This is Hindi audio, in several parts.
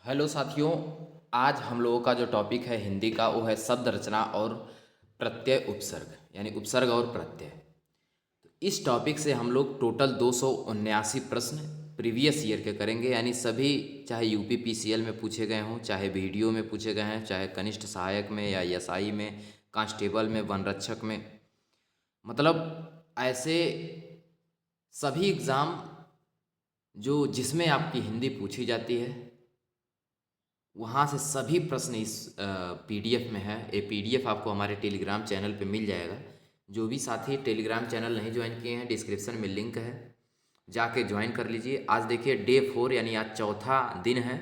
हेलो साथियों। आज हम लोगों का जो टॉपिक है हिंदी का वो है शब्द रचना और प्रत्यय उपसर्ग यानी उपसर्ग और प्रत्यय। इस टॉपिक से हम लोग टोटल 279 प्रश्न प्रीवियस ईयर के करेंगे, यानी सभी, चाहे यूपी पीसीएल में पूछे गए हों, चाहे वीडियो में पूछे गए हैं, चाहे कनिष्ठ सहायक में या एसआई में, कांस्टेबल में, वन रक्षक में, मतलब ऐसे सभी एग्ज़ाम जो जिसमें आपकी हिंदी पूछी जाती है वहाँ से सभी प्रश्न इस पीडीएफ में है। ये पीडीएफ आपको हमारे टेलीग्राम चैनल पे मिल जाएगा। जो भी साथी टेलीग्राम चैनल नहीं ज्वाइन किए हैं, डिस्क्रिप्शन में लिंक है, जाके ज्वाइन कर लीजिए। आज देखिए डे 4 यानी आज चौथा दिन है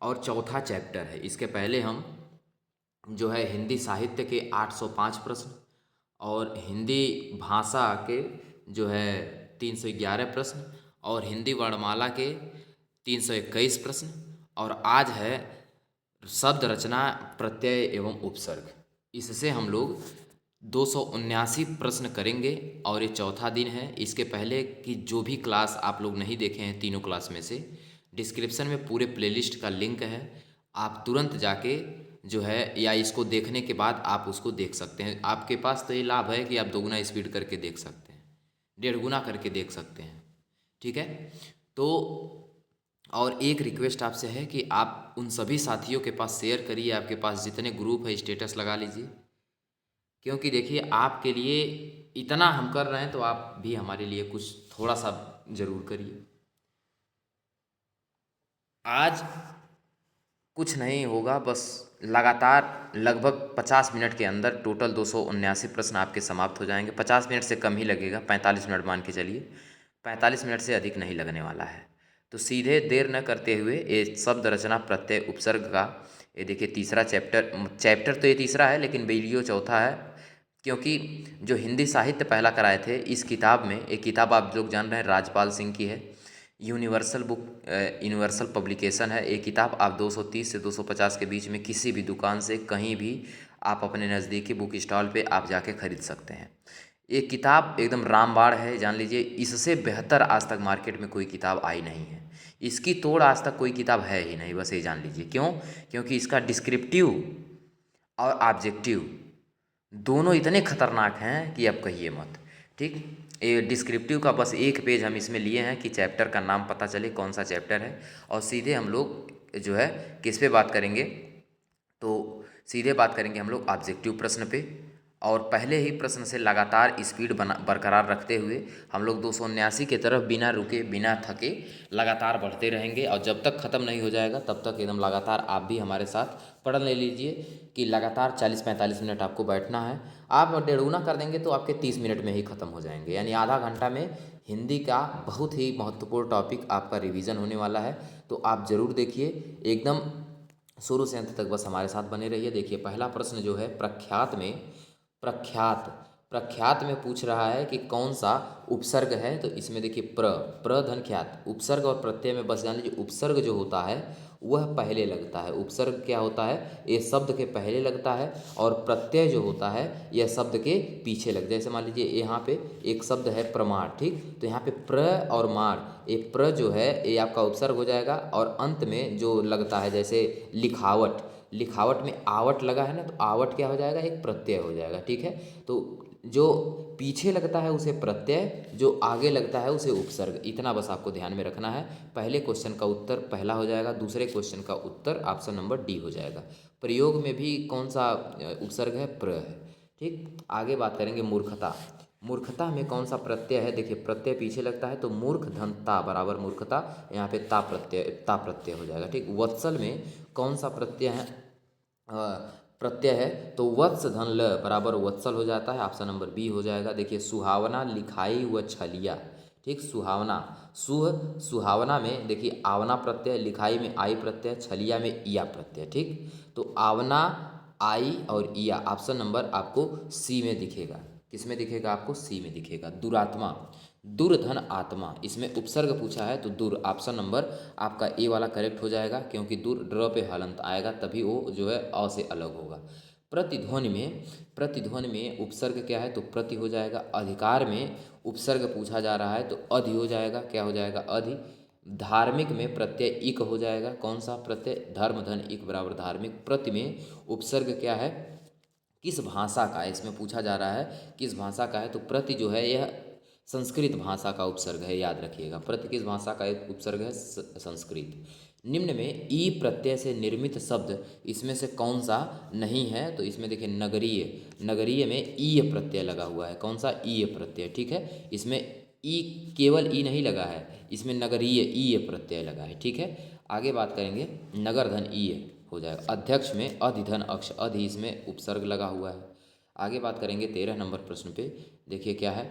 और चौथा चैप्टर है। इसके पहले हम जो है हिंदी साहित्य के 805 प्रश्न और हिंदी भाषा के जो है 311 प्रश्न और हिंदी वर्णमाला के 321 प्रश्न, और आज है शब्द रचना प्रत्यय एवं उपसर्ग। इससे हम लोग 279 प्रश्न करेंगे और ये चौथा दिन है। इसके पहले की जो भी क्लास आप लोग नहीं देखे हैं तीनों क्लास में से, डिस्क्रिप्शन में पूरे प्लेलिस्ट का लिंक है। आप तुरंत जाके जो है या इसको देखने के बाद आप उसको देख सकते हैं। आपके पास तो ये लाभ है कि आप दोगुना स्पीड करके देख सकते हैं, 1.5 गुना करके देख सकते हैं। ठीक है। तो और एक रिक्वेस्ट आपसे है कि आप उन सभी साथियों के पास शेयर करिए, आपके पास जितने ग्रुप है स्टेटस लगा लीजिए, क्योंकि देखिए आपके लिए इतना हम कर रहे हैं तो आप भी हमारे लिए कुछ थोड़ा सा ज़रूर करिए। आज कुछ नहीं होगा, बस लगातार लगभग 50 मिनट के अंदर टोटल 279 प्रश्न आपके समाप्त हो जाएंगे। 50 मिनट से कम ही लगेगा, 45 मिनट मान के चलिए, 45 मिनट से अधिक नहीं लगने वाला है। तो सीधे देर न करते हुए ये शब्द रचना प्रत्यय उपसर्ग का ये देखिए तीसरा चैप्टर तो ये तीसरा है लेकिन वीडियो चौथा है, क्योंकि जो हिंदी साहित्य पहला कराए थे इस किताब में, एक किताब आप लोग जान रहे हैं राजपाल सिंह की है, यूनिवर्सल बुक यूनिवर्सल पब्लिकेशन है। ये किताब आप 230 से 250 के बीच में किसी भी दुकान से कहीं भी आप अपने नज़दीकी बुक स्टॉल पे आप जाके खरीद सकते हैं। ये किताब एकदम रामबाण है, जान लीजिए। इससे बेहतर आज तक मार्केट में कोई किताब आई नहीं है, इसकी तोड़ आज तक कोई किताब है ही नहीं, बस ये जान लीजिए। क्यों? क्योंकि इसका डिस्क्रिप्टिव और ऑब्जेक्टिव दोनों इतने खतरनाक हैं कि अब कहिए मत। ठीक। ये डिस्क्रिप्टिव का बस एक पेज हम इसमें लिए हैं कि चैप्टर का नाम पता चले कौन सा चैप्टर है, और सीधे हम लोग जो है किस पे बात करेंगे, तो सीधे बात करेंगे हम लोग ऑब्जेक्टिव प्रश्न पे। और पहले ही प्रश्न से लगातार स्पीड बरकरार रखते हुए हम लोग 279 की तरफ बिना रुके बिना थके लगातार बढ़ते रहेंगे, और जब तक ख़त्म नहीं हो जाएगा तब तक एकदम लगातार आप भी हमारे साथ पढ़ ले लीजिए कि लगातार 40-45 मिनट आपको बैठना है। आप 1.5 गुना कर देंगे तो आपके 30 मिनट में ही ख़त्म हो जाएंगे, यानी आधा घंटा में हिंदी का बहुत ही महत्वपूर्ण टॉपिक आपका रिवीजन होने वाला है। तो आप ज़रूर देखिए, एकदम शुरू से अंत तक बस हमारे साथ बने रहिए। देखिए पहला प्रश्न जो है प्रख्यात प्रख्यात में पूछ रहा है कि कौन सा उपसर्ग है। तो इसमें देखिए प्रधन ख्यात, उपसर्ग और प्रत्यय में बस जान लीजिए उपसर्ग जो होता है वह पहले लगता है। उपसर्ग क्या होता है? ये शब्द के पहले लगता है, और प्रत्यय जो होता है यह शब्द के पीछे लगता है। जैसे मान लीजिए यहाँ पे एक शब्द है प्रमाण, ठीक, तो यहाँ पे प्र और मार, ये प्र जो है ये आपका उपसर्ग हो जाएगा, और अंत में जो लगता है जैसे लिखावट, लिखावट में आवट लगा है ना, तो आवट क्या हो जाएगा? एक प्रत्यय हो जाएगा। ठीक है। तो जो पीछे लगता है उसे प्रत्यय, जो आगे लगता है उसे उपसर्ग। इतना बस आपको ध्यान में रखना है। पहले क्वेश्चन का उत्तर पहला हो जाएगा, दूसरे क्वेश्चन का उत्तर ऑप्शन नंबर डी हो जाएगा। प्रयोग में भी कौन सा उपसर्ग है? प्र है। ठीक। आगे बात करेंगे मूर्खता। मूर्खता में कौन सा प्रत्यय है? देखिए प्रत्यय पीछे लगता है तो मूर्ख धन ता बराबर मूर्खता, यहाँ पे ता प्रत्यय हो जाएगा। ठीक। वत्सल में कौन सा प्रत्यय है? प्रत्यय है तो वत्स धन ल बराबर वत्सल हो जाता है, ऑप्शन नंबर बी हो जाएगा। देखिए सुहावना, लिखाई व छलिया। ठीक। सुहावना, सुहावना में देखिए आवना प्रत्यय, लिखाई में आई प्रत्यय, छलिया में इया प्रत्यय। ठीक। तो आवना, आई और इया ऑप्शन नंबर आपको सी में दिखेगा। किस में दिखेगा? आपको सी में दिखेगा। दुरात्मा, दुर्धन आत्मा, इसमें उपसर्ग पूछा है तो दुर ऑप्शन नंबर आपका ए वाला करेक्ट हो जाएगा, क्योंकि दुर ड्र पे हलंत आएगा तभी वो जो है अ से अलग होगा। प्रतिध्वनि में उपसर्ग क्या है? तो प्रति हो जाएगा। अधिकार में उपसर्ग पूछा जा रहा है तो अधि हो जाएगा। क्या हो जाएगा? अधि। धार्मिक में प्रत्यय इक हो जाएगा। कौन सा प्रत्यय? धर्म धन इक बराबर धार्मिक। प्रति में उपसर्ग क्या है? किस भाषा का है, इसमें पूछा जा रहा है किस भाषा का है, तो प्रति जो है यह संस्कृत भाषा का उपसर्ग है, याद रखिएगा। प्रति किस भाषा का एक उपसर्ग है? संस्कृत। निम्न में ई प्रत्यय से निर्मित शब्द इसमें से कौन सा नहीं है? तो इसमें देखिए नगरीय, नगरीय में ई प्रत्यय लगा हुआ है। कौन सा? ई प्रत्यय, ठीक है। इसमें ई, केवल ई नहीं लगा है, इसमें नगरीय ई प्रत्यय लगा है, ठीक है। आगे बात करेंगे, नगर धन ई हो जाएगा। अध्यक्ष में अधिधन अक्ष, अधि इसमें उपसर्ग लगा हुआ है। आगे बात करेंगे 13 नंबर प्रश्न पे, देखिए क्या है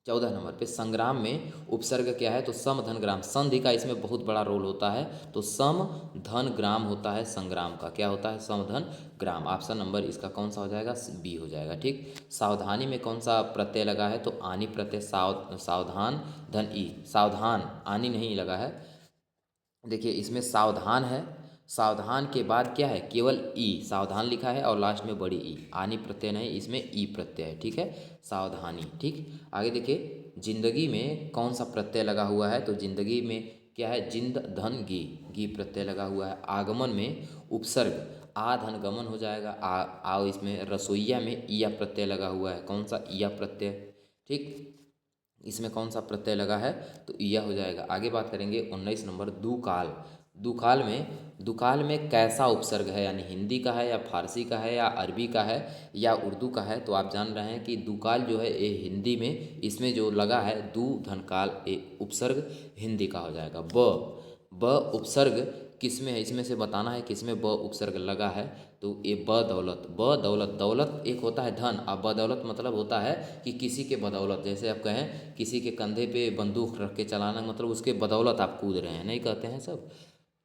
14 नंबर पे, संग्राम में उपसर्ग क्या है? तो सम धन ग्राम। संधि का इसमें बहुत बड़ा रोल होता है, तो सम धन ग्राम होता है संग्राम का। क्या होता है? सम धन ग्राम। ऑप्शन नंबर इसका कौन सा हो जाएगा? बी हो जाएगा, ठीक। सावधानी में कौन सा प्रत्यय लगा है? तो आनी प्रत्यय। सावधान धन ई, सावधान आनी नहीं लगा है। देखिए इसमें सावधान है, सावधान के बाद क्या है? केवल ई, सावधान लिखा है और लास्ट में बड़ी ई, आनी प्रत्यय नहीं, इसमें ई प्रत्यय है, ठीक है। सावधानी, ठीक। आगे देखिए जिंदगी में कौन सा प्रत्यय लगा हुआ है? तो जिंदगी में क्या है? जिंद धन गी प्रत्यय लगा हुआ है। आगमन में उपसर्ग आ धन गमन हो जाएगा। आओ इसमें रसोईया में ईया प्रत्यय लगा हुआ है। कौन सा? ईया प्रत्यय, ठीक। इसमें कौन सा प्रत्यय लगा है? तो ईया हो जाएगा। आगे बात करेंगे 19 नंबर, दुकाल। दुकाल में कैसा उपसर्ग है? यानी हिंदी का है या फारसी का है या अरबी का है या उर्दू का है? तो आप जान रहे हैं कि दुकाल जो है ये हिंदी में, इसमें जो लगा है दू धनकाल, ये उपसर्ग हिंदी का हो जाएगा। ब उपसर्ग किस में है? इसमें से बताना है किस में ब उपसर्ग लगा है। तो ये बदौलत, बदौलत, दौलत एक होता है धन, और बदौलत मतलब होता है कि किसी के बदौलत, जैसे आप कहें किसी के कंधे पे बंदूक रख के चलाना, मतलब उसके बदौलत आप कूद रहे हैं, नहीं कहते हैं सब।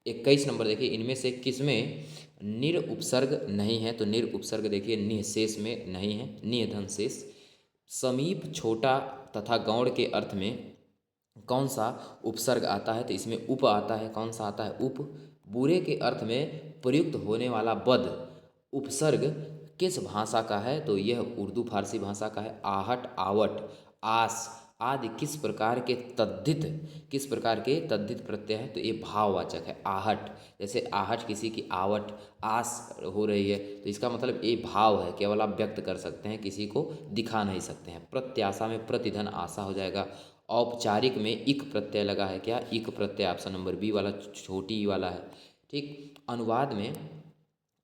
21 नंबर देखिए, इनमें से किसमें निर उपसर्ग नहीं है? तो निर उपसर्ग देखिए निःशेष में नहीं है, निः धन शेष। समीप, छोटा तथा गौड़ के अर्थ में कौन सा उपसर्ग आता है? तो इसमें उप आता है। कौन सा आता है? उप। बुरे के अर्थ में प्रयुक्त होने वाला बद उपसर्ग किस भाषा का है? तो यह उर्दू फारसी भाषा का है। आहट, आवट, आस आदि किस प्रकार के तद्धित प्रत्यय है? तो ये भाववाचक है। आहट, जैसे आहट किसी की आवट, आस हो रही है, तो इसका मतलब ये भाव है, केवल आप व्यक्त कर सकते हैं, किसी को दिखा नहीं सकते हैं। प्रत्याशा में प्रतिधन आशा हो जाएगा। औपचारिक में इक प्रत्यय लगा है। क्या? इक प्रत्यय, ऑप्शन नंबर बी वाला, छोटी ई वाला है, ठीक। अनुवाद में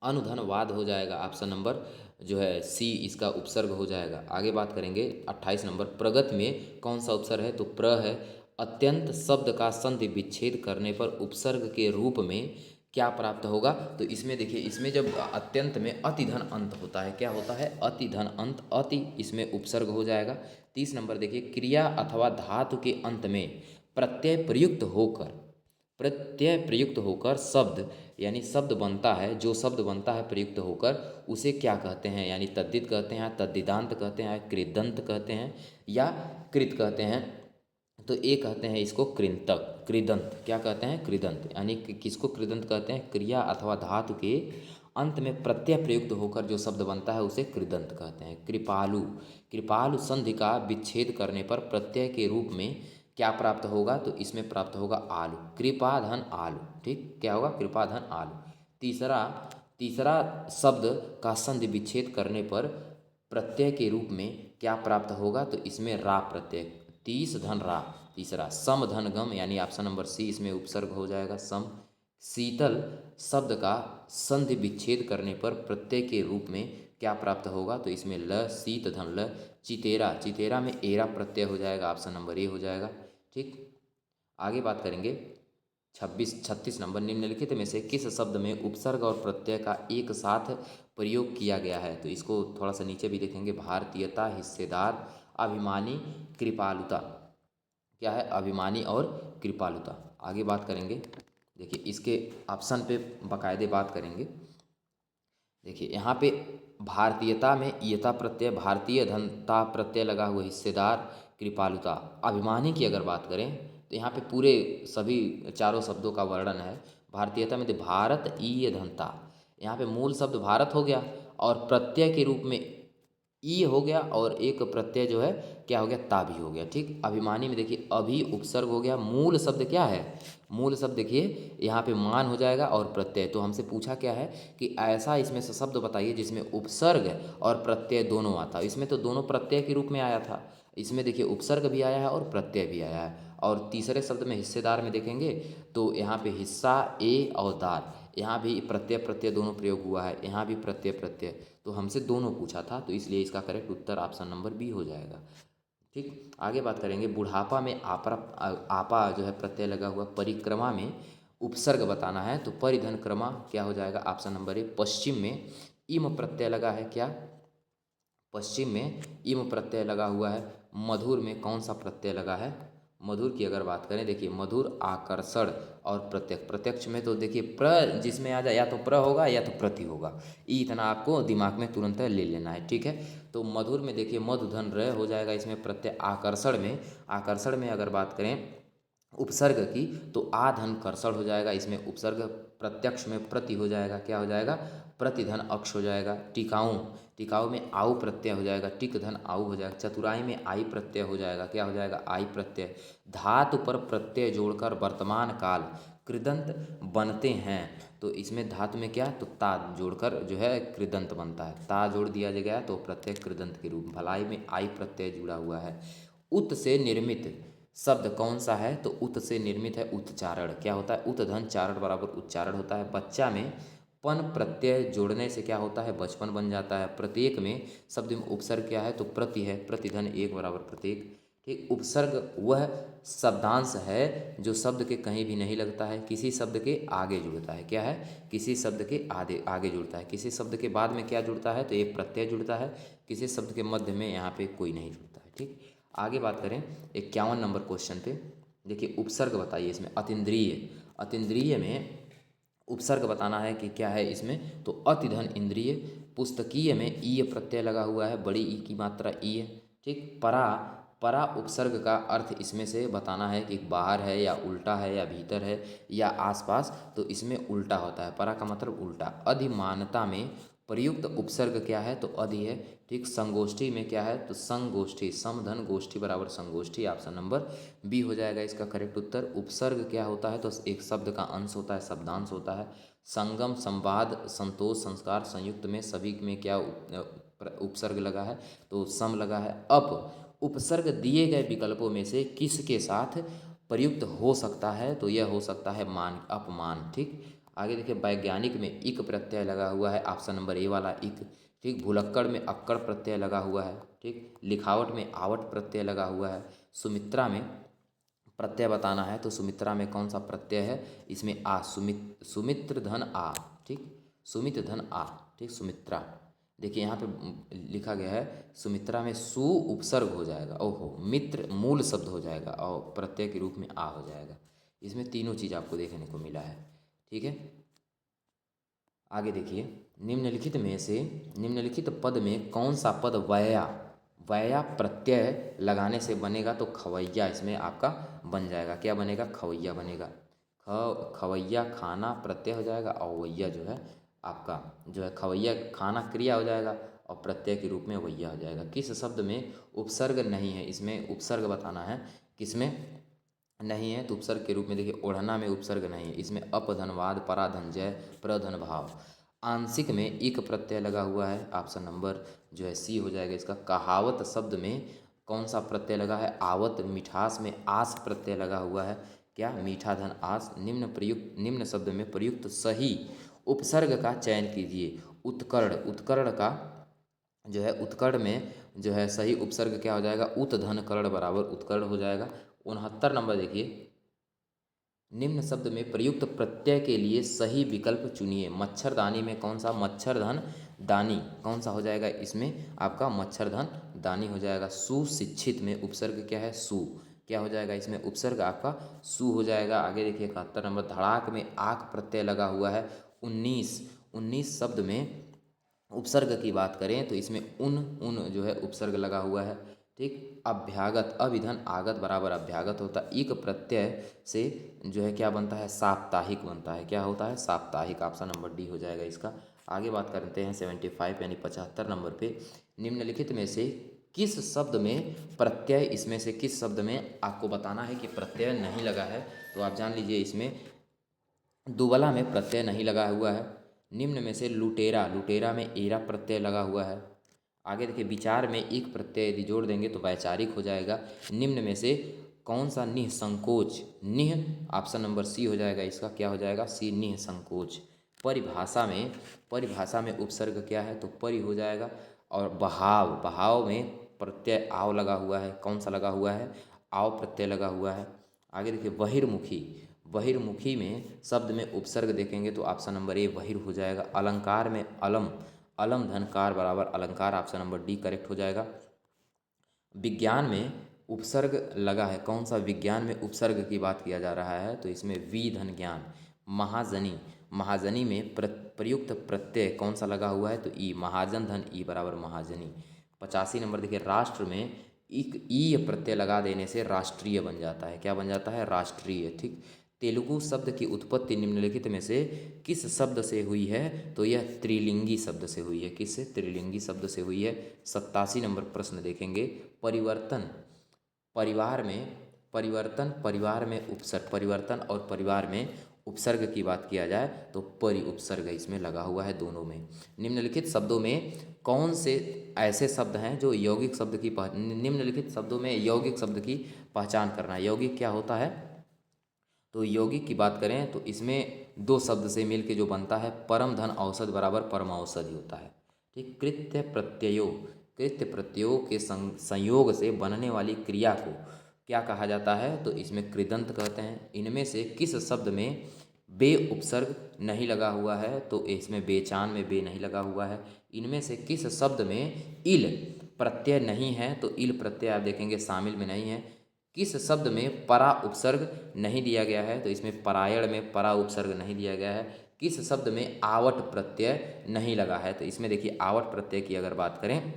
अनुधन वाद हो जाएगा, ऑप्शन नंबर जो है सी इसका उपसर्ग हो जाएगा। आगे बात करेंगे 28 नंबर, प्रगत में कौन सा उपसर्ग है? तो प्र है। अत्यंत शब्द का संधि विच्छेद करने पर उपसर्ग के रूप में क्या प्राप्त होगा? तो इसमें देखिए, इसमें जब अत्यंत में अतिधन अंत होता है, क्या होता है? अतिधन अंत, अति इसमें उपसर्ग हो जाएगा। 30 नंबर देखिए, क्रिया अथवा धातु के अंत में प्रत्यय प्रयुक्त होकर शब्द, यानी शब्द बनता है, जो शब्द बनता है प्रयुक्त होकर, उसे क्या कहते हैं? यानी तद्धित कहते हैं, तद्धिदांत कहते हैं, कृदंत कहते हैं या कृत कहते हैं। तो ये कहते हैं इसको कृंतक, कृदंत। क्या कहते हैं? कृदंत। यानी किसको कृदंत कहते हैं? क्रिया अथवा धातु के अंत में प्रत्यय प्रयुक्त होकर जो शब्द बनता है उसे कृदंत कहते हैं। कृपालु, कृपालु संधि का विच्छेद करने पर प्रत्यय के रूप में क्या प्राप्त होगा? तो इसमें प्राप्त होगा आलू, कृपा धन आलू, ठीक। क्या होगा? कृपा धन आलू। तीसरा तीसरा शब्द का संधि विच्छेद करने पर प्रत्यय के रूप में क्या प्राप्त होगा? तो इसमें रा प्रत्यय, 30 धन रा। तीसरा सम धन गम, यानी ऑप्शन नंबर सी इसमें उपसर्ग हो जाएगा, सम। शीतल शब्द का संधि विच्छेद करने पर प्रत्यय के रूप में क्या प्राप्त होगा? तो इसमें ल, शीत धन ल। चितेरा, चितेरा में एरा प्रत्यय हो जाएगा, ऑप्शन नंबर ए हो जाएगा, ठीक। आगे बात करेंगे 36 नंबर, निम्नलिखित में से किस शब्द में उपसर्ग और प्रत्यय का एक साथ प्रयोग किया गया है? तो इसको थोड़ा सा नीचे भी देखेंगे, भारतीयता, हिस्सेदार, अभिमानी, कृपालुता। क्या है? अभिमानी और कृपालुता। आगे बात करेंगे, देखिए इसके ऑप्शन पे बाकायदे बात करेंगे। देखिए यहाँ पे भारतीयता में ईयता प्रत्यय, भारतीय धनता प्रत्यय लगा हुआ, हिस्सेदार, कृपालुता। अभिमानी की अगर बात करें तो यहाँ पे पूरे सभी चारों शब्दों का वर्णन है। भारतीयता में तो भारत ईय धनता, यहाँ पे मूल शब्द भारत हो गया और प्रत्यय के रूप में ई हो गया और एक प्रत्यय जो है क्या हो गया, ता भी हो गया। ठीक, अभिमानी में देखिए अभी उपसर्ग हो गया, मूल शब्द क्या है, मूल शब्द देखिए यहाँ पे मान हो जाएगा और प्रत्यय। तो हमसे पूछा क्या है कि ऐसा इसमें से शब्द बताइए जिसमें उपसर्ग और प्रत्यय दोनों आता है। इसमें तो दोनों प्रत्यय के रूप में आया था, इसमें देखिए उपसर्ग भी आया है और प्रत्यय भी आया है। और तीसरे शब्द में हिस्सेदार में देखेंगे तो यहाँ पे हिस्सा ए और दार, यहाँ भी प्रत्यय प्रत्यय दोनों प्रयोग हुआ है, यहाँ भी प्रत्यय प्रत्यय। तो हमसे दोनों पूछा था, तो इसलिए इसका करेक्ट उत्तर ऑप्शन नंबर बी हो जाएगा। ठीक, आगे बात करेंगे बुढ़ापा में आपा जो है प्रत्यय लगा हुआ। परिक्रमा में उपसर्ग बताना है तो परिधन क्रमा क्या हो जाएगा, ऑप्शन नंबर ए। पश्चिम में इम प्रत्यय लगा है, क्या, पश्चिम में इम प्रत्यय लगा हुआ है। मधुर में कौन सा प्रत्यय लगा है, मधुर की अगर बात करें देखिए मधुर आकर्षण और प्रत्यक्ष। प्रत्यक्ष में तो देखिए प्र जिसमें आ जाए या तो प्र होगा या तो प्रति होगा, ई इतना आपको दिमाग में तुरंत ले लेना है। ठीक है, तो मधुर में देखिए मधुधन र हो जाएगा इसमें प्रत्यय। आकर्षण में अगर बात करें उपसर्ग की तो आ धन कर्षण हो जाएगा, इसमें उपसर्ग। प्रत्यक्ष में प्रति हो जाएगा, क्या हो जाएगा, प्रतिधन अक्ष हो जाएगा। टिकाऊ में आऊ प्रत्यय हो जाएगा, टिक धन आऊ हो जाएगा। चतुराई में आई प्रत्यय हो जाएगा, क्या हो जाएगा, आई प्रत्यय। धातु पर प्रत्यय जोड़कर वर्तमान काल कृदंत बनते हैं, तो इसमें धातु में क्या, तो ता जोड़कर जो है कृदंत बनता है, ता जोड़ दिया गया तो प्रत्यय कृदंत के रूप में। भलाई में आई प्रत्यय जुड़ा हुआ है। उत से निर्मित शब्द कौन सा है, तो उत से निर्मित है उच्चारण, क्या होता है, उत धन चारण बराबर उच्चारण होता है। बच्चा में पन प्रत्यय जोड़ने से क्या होता है, बचपन बन जाता है। प्रत्येक में शब्द में उपसर्ग क्या है, तो प्रति है, प्रतिधन एक बराबर प्रत्येक। ठीक, उपसर्ग वह शब्दांश है जो शब्द के कहीं भी नहीं लगता है, किसी शब्द के आगे जुड़ता है, क्या है, किसी शब्द के आगे आगे जुड़ता है। किसी शब्द के बाद में क्या जुड़ता है, तो एक प्रत्यय जुड़ता है। किसी शब्द के मध्य में यहाँ पे कोई नहीं जुड़ता है। ठीक, आगे बात करें 51 नंबर क्वेश्चन पे। देखिए उपसर्ग बताइए इसमें। अतीन्द्रिय में उपसर्ग बताना है कि क्या है इसमें, तो अतिधन इंद्रिय। पुस्तकीय में ईय प्रत्यय लगा हुआ है, बड़ी ई की मात्रा ई है। ठीक, परा उपसर्ग का अर्थ इसमें से बताना है कि बाहर है या उल्टा है या भीतर है या आसपास, तो इसमें उल्टा होता है, परा का मतलब उल्टा। अधिमानता में प्रयुक्त उपसर्ग क्या है, तो अधि है। ठीक, संगोष्ठी में क्या है, तो संगोष्ठी, समधन गोष्ठी बराबर संगोष्ठी, ऑप्शन नंबर बी हो जाएगा इसका करेक्ट उत्तर। उपसर्ग क्या होता है, तो एक शब्द का अंश होता है, शब्दांश होता है। संगम, संवाद, संतोष, संस्कार, संयुक्त में सभी में क्या उपसर्ग लगा है, तो सम लगा है। अब उपसर्ग दिए गए विकल्पों में से किसके साथ प्रयुक्त हो सकता है, तो यह हो सकता है मान, अपमान। ठीक, आगे देखिए वैज्ञानिक में इक प्रत्यय लगा हुआ है, ऑप्शन नंबर ए वाला इक। ठीक, भुलक्कड़ में अक्कड़ प्रत्यय लगा हुआ है। ठीक, लिखावट में आवट प्रत्यय लगा हुआ है। सुमित्रा में प्रत्यय बताना है तो सुमित्रा में कौन सा प्रत्यय है, इसमें आ, सुमित्र धन आ। ठीक, सुमित धन आ। ठीक, सुमित्रा देखिए यहाँ पे लिखा गया है सुमित्रा में सु उपसर्ग हो जाएगा, ओहो, मित्र मूल शब्द हो जाएगा और प्रत्यय के रूप में आ हो जाएगा। इसमें तीनों चीज़ आपको देखने को मिला है। ठीक है, आगे देखिए निम्नलिखित पद में कौन सा पद वया वया प्रत्यय लगाने से बनेगा, तो खवैया इसमें आपका बन जाएगा, क्या बनेगा, खवैया बनेगा। खवैया खाना प्रत्यय हो जाएगा और वैया जो है आपका जो है खवैया खाना क्रिया हो जाएगा और प्रत्यय के रूप में वैया हो जाएगा। किस शब्द में उपसर्ग नहीं है, इसमें उपसर्ग बताना है किसमें नहीं है, तो उपसर्ग के रूप में देखिए ओढ़ना में उपसर्ग नहीं है, इसमें अपधनवाद, पराधनजय, प्रधन भाव। आंशिक में इक प्रत्यय लगा हुआ है, ऑप्शन नंबर जो है सी हो जाएगा इसका। कहावत शब्द में कौन सा प्रत्यय लगा है, आवत। मिठास में आस प्रत्यय लगा हुआ है, क्या, मीठा धन आस। निम्न शब्द में प्रयुक्त सही उपसर्ग का चयन कीजिए। उत्कर्ण का जो है उत्कर्ण में जो है सही उपसर्ग क्या हो जाएगा, उत धन कर्ण बराबर उत्कर्ण हो जाएगा। 69 नंबर देखिए निम्न शब्द में प्रयुक्त प्रत्यय के लिए सही विकल्प चुनिए। मच्छरदानी में कौन सा, मच्छरधन दानी कौन सा हो जाएगा, इसमें आपका मच्छरधन दानी हो जाएगा। सुशिक्षित में उपसर्ग क्या है, सु, क्या हो जाएगा इसमें उपसर्ग आपका सु हो जाएगा। आगे देखिए 71 नंबर धड़ाक में आक प्रत्यय लगा हुआ है। 19 शब्द में उपसर्ग की बात करें तो इसमें उन जो है उपसर्ग लगा हुआ है। ठीक, अभ्यागत, अभिधन आगत बराबर अभ्यागत होता है। इक प्रत्यय से जो है क्या बनता है, साप्ताहिक बनता है, क्या होता है, साप्ताहिक, ऑप्शन नंबर डी हो जाएगा इसका। आगे बात करते हैं 75 यानी 75 नंबर पे। निम्नलिखित में से किस शब्द में प्रत्यय, इसमें से किस शब्द में आपको बताना है कि प्रत्यय नहीं लगा है। तो आप जान लीजिए इसमें दुबला में प्रत्यय नहीं लगा हुआ है। निम्न में से लुटेरा, लुटेरा में एरा प्रत्यय लगा हुआ है। आगे देखिए विचार में एक प्रत्यय यदि जोड़ देंगे तो वैचारिक हो जाएगा। निम्न में से कौन सा निःसंकोच, निह ऑप्शन नंबर सी हो जाएगा, इसका क्या हो जाएगा सी, निःसंकोच। परिभाषा में, परिभाषा में उपसर्ग क्या है तो परि हो जाएगा। और बहाव, बहाव में प्रत्यय आव लगा हुआ है, कौन सा लगा हुआ है आव प्रत्यय लगा हुआ है। आगे देखिए बहिर्मुखी, बहिर्मुखी में शब्द में उपसर्ग देखेंगे तो ऑप्शन नंबर ए बहिर हो जाएगा। अलंकार में अलम, अलम धनकार बराबर अलंकार, ऑप्शन नंबर डी करेक्ट हो जाएगा। विज्ञान में उपसर्ग लगा है, कौन सा विज्ञान में उपसर्ग की बात किया जा रहा है तो इसमें वी धन ज्ञान। महाजनी, महाजनी में प्रयुक्त प्रत्यय कौन सा लगा हुआ है तो ई, महाजन धन ई बराबर महाजनी। 85 नंबर देखिए राष्ट्र में एक ई प्रत्यय लगा देने से राष्ट्रीय बन जाता है, क्या बन जाता है राष्ट्रीय। ठीक, तेलुगु शब्द की उत्पत्ति निम्नलिखित में से किस शब्द से हुई है तो यह त्रिलिंगी शब्द से हुई है। किससे, त्रिलिंगी शब्द से हुई है। 87 नंबर प्रश्न देखेंगे परिवर्तन, परिवार में परिवर्तन, परिवार में उपसर्ग, परिवर्तन और परिवार में उपसर्ग की बात किया जाए तो परि उपसर्ग इसमें लगा हुआ है दोनों में। निम्नलिखित शब्दों में कौन से ऐसे शब्द हैं जो यौगिक शब्द की निम्नलिखित शब्दों में यौगिक शब्द की पहचान करना है। यौगिक क्या होता है तो यौगिक की बात करें तो इसमें दो शब्द से मिल के जो बनता है परम धन औषध बराबर परम औषधि होता है। ठीक, कृत्य प्रत्ययो, कृत्य प्रत्ययों के संयोग से बनने वाली क्रिया को क्या कहा जाता है तो इसमें कृदंत कहते हैं। इनमें से किस शब्द में बे उपसर्ग नहीं लगा हुआ है तो इसमें बेचान में बे नहीं लगा हुआ है। इनमें से किस शब्द में इल प्रत्यय नहीं है तो इल प्रत्यय आप देखेंगे शामिल में नहीं है। किस शब्द में परा उपसर्ग नहीं दिया गया है तो इसमें परायण में परा उपसर्ग नहीं दिया गया है। किस शब्द में आवट प्रत्यय नहीं लगा है तो इसमें देखिए आवट प्रत्यय की अगर बात करें,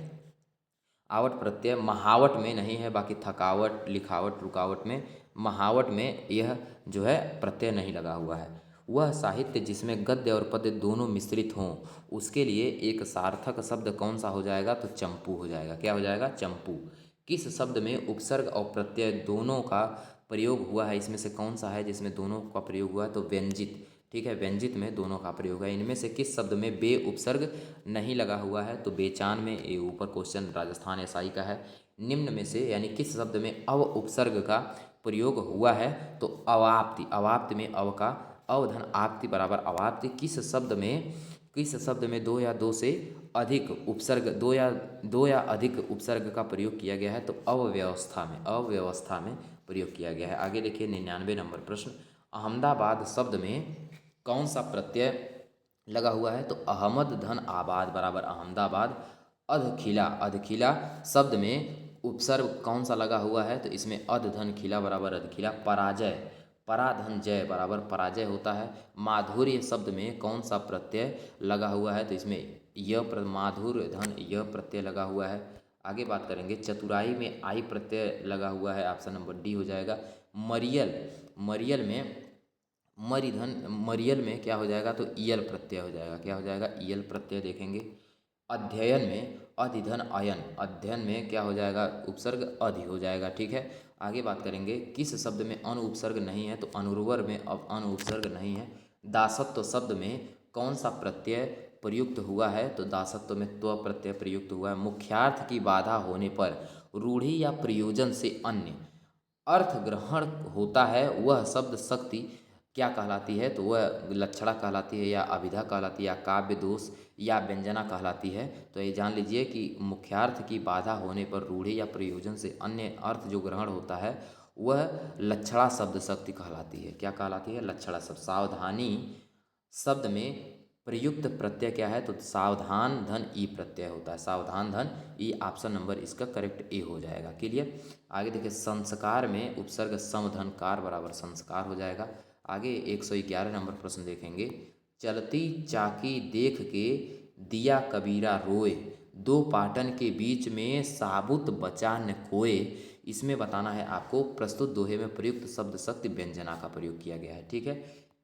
आवट प्रत्यय महावट में नहीं है, बाकी थकावट, लिखावट, रुकावट में, महावट में यह जो है प्रत्यय नहीं लगा हुआ है। वह साहित्य जिसमें गद्य और पद्य दोनों मिश्रित हों उसके लिए एक सार्थक शब्द कौन सा हो जाएगा तो चंपू हो जाएगा, क्या हो जाएगा चंपू। किस शब्द में उपसर्ग और प्रत्यय दोनों का प्रयोग हुआ है, इसमें से कौन सा है जिसमें दोनों का प्रयोग हुआ है तो व्यंजित। ठीक है, व्यंजित में दोनों का प्रयोग है। इनमें से किस शब्द में बे उपसर्ग नहीं लगा हुआ है तो बेचान में, ये ऊपर क्वेश्चन राजस्थान एसआई का है। निम्न में से यानी किस शब्द में अव उपसर्ग का प्रयोग हुआ है तो अवाप्ति, अवाप्ति में अव का अवधन आप्ति बराबर अवाप्ति। किस शब्द में, किस शब्द में दो या दो से अधिक उपसर्ग, दो या अधिक उपसर्ग का प्रयोग किया गया है तो अव्यवस्था में, अव्यवस्था में प्रयोग किया गया है। आगे देखिए 99 नंबर प्रश्न, अहमदाबाद शब्द में कौन सा प्रत्यय लगा हुआ है तो अहमद धन आबाद बराबर अहमदाबाद। अधखिला, अधखिला शब्द में उपसर्ग कौन सा लगा हुआ है तो इसमें अध धन खिला बराबर अधखिला। पराजय, पराधन जय बराबर पराजय होता है। माधुर्य शब्द में कौन सा प्रत्यय लगा हुआ है तो इसमें यह माधुर्य धन यह प्रत्यय लगा हुआ है। आगे बात करेंगे चतुराई में आई प्रत्यय लगा हुआ है, ऑप्शन नंबर डी हो जाएगा। मरियल, मरियल में मरिधन, मरियल में क्या हो जाएगा तो ईयल प्रत्यय हो जाएगा, क्या हो जाएगा ईयल प्रत्यय देखेंगे। अध्ययन में अधिधन अयन, अध्ययन में क्या हो जाएगा उपसर्ग अधि हो जाएगा। ठीक है, आगे बात करेंगे किस शब्द में अनु उपसर्ग नहीं है तो अनुर्वर में अब अनु उपसर्ग नहीं है। दासत्व शब्द में कौन सा प्रत्यय प्रयुक्त हुआ है तो दासत्व में त्व प्रत्यय प्रयुक्त हुआ है। मुख्यार्थ की बाधा होने पर रूढ़ि या प्रयोजन से अन्य अर्थ ग्रहण होता है वह शब्द शक्ति क्या कहलाती है तो वह लक्षणा कहलाती है या अभिधा कहलाती है या काव्य दोष या व्यंजना कहलाती है। तो ये जान लीजिए कि मुख्यार्थ की बाधा होने पर रूढ़ि या प्रयोजन से अन्य अर्थ जो ग्रहण होता है वह लक्षणा शब्द शक्ति कहलाती है, क्या कहलाती है लक्षणा शब्द। सावधानी शब्द में प्रयुक्त प्रत्यय क्या है तो सावधान धन ई प्रत्यय होता है, सावधान धन ई, ऑप्शन नंबर इसका करेक्ट ए हो जाएगा। क्लियर। आगे देखिए संस्कार में उपसर्ग समधनकार बराबर संस्कार हो जाएगा। आगे 111 नंबर प्रश्न देखेंगे, चलती चाकी देख के दिया कबीरा रोए, दो पाटन के बीच में साबुत बचा न खोए। इसमें बताना है आपको प्रस्तुत दोहे में प्रयुक्त शब्द शक्ति व्यंजना का प्रयोग किया गया है। ठीक है,